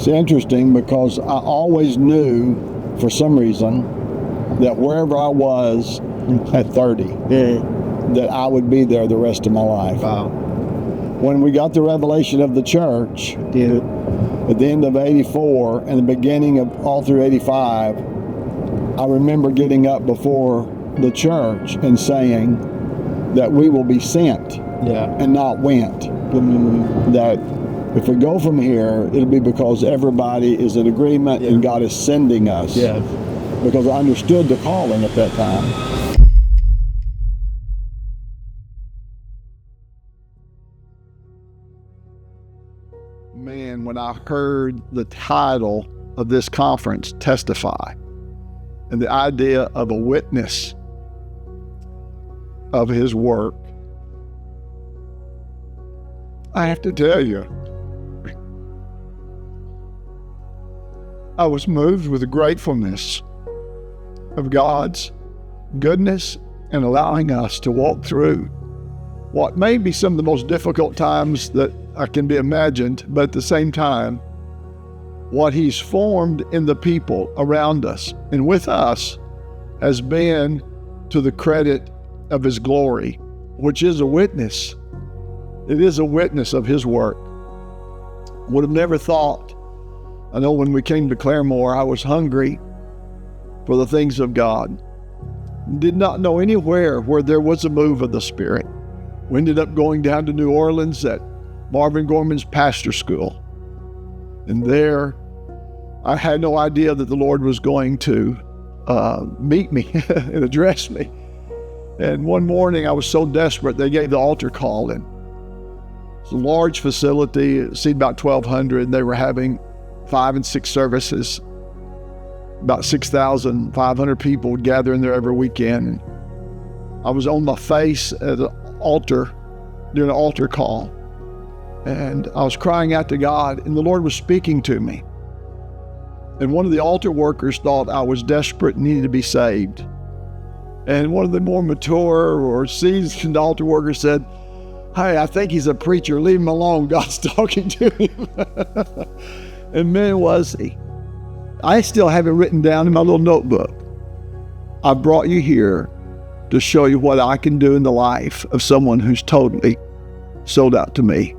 It's interesting because I always knew, for some reason, that wherever I was at 30, that I would be there the rest of my life. Wow. When we got the revelation of the church, at the end of 84 and the beginning of all through 85, I remember getting up before the church and saying that we will be sent and not went. That if we go from here, it'll be because everybody is in agreement and God is sending us. Because I understood the calling at that time. Man, when I heard the title of this conference, Testify, and the idea of a witness of his work, I have to tell you, I was moved with the gratefulness of God's goodness and allowing us to walk through what may be some of the most difficult times that I can be imagined, but at the same time, what he's formed in the people around us and with us has been to the credit of his glory, which is a witness. It is a witness of his work. Would have never thought. I know when we came to Claremore, I was hungry for the things of God. Did not know anywhere where there was a move of the Spirit. We ended up going down to New Orleans at Marvin Gorman's pastor school. And there, I had no idea that the Lord was going to meet me and address me. And one morning, I was so desperate, they gave the altar call. And it's a large facility, it seated about 1,200. They were having 5 and 6 services. About 6,500 people would gather in there every weekend. I was on my face at an altar, doing an altar call. And I was crying out to God, and the Lord was speaking to me. And one of the altar workers thought I was desperate and needed to be saved. And one of the more mature or seasoned altar workers said, "Hey, I think he's a preacher. Leave him alone. God's talking to him." And man, was he. I still have it written down in my little notebook. I brought you here to show you what I can do in the life of someone who's totally sold out to me.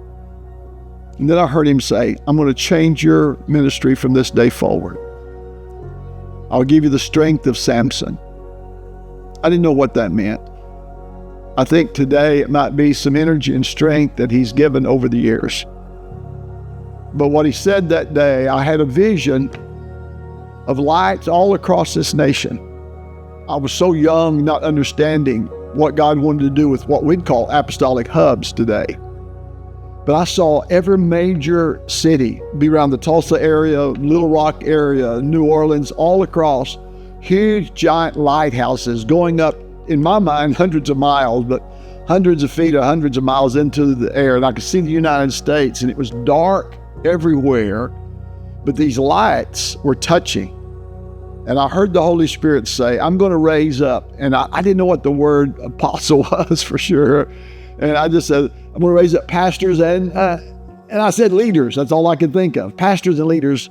And then I heard him say, "I'm going to change your ministry from this day forward. I'll give you the strength of Samson." I didn't know what that meant. I think today it might be some energy and strength that he's given over the years. But what he said that day, I had a vision of lights all across this nation. I was so young, not understanding what God wanted to do with what we'd call apostolic hubs today. But I saw every major city, be around the Tulsa area, Little Rock area, New Orleans, all across, huge giant lighthouses going up, in my mind, hundreds of miles, but hundreds of feet or hundreds of miles into the air. And I could see the United States, and it was dark everywhere, but these lights were touching. And I heard the Holy Spirit say, "I'm going to raise up." And I didn't know what the word apostle was for sure. And I just said, "I'm going to raise up pastors," and I said leaders. That's all I could think of. Pastors and leaders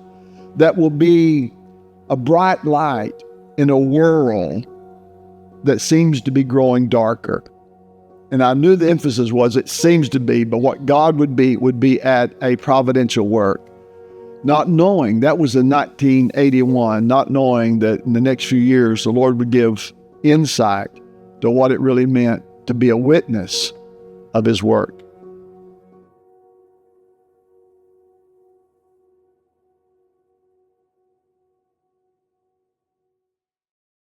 that will be a bright light in a world that seems to be growing darker. And I knew the emphasis was it seems to be, but what God would be at a providential work. Not knowing, that was in 1981, not knowing that in the next few years, the Lord would give insight to what it really meant to be a witness of his work.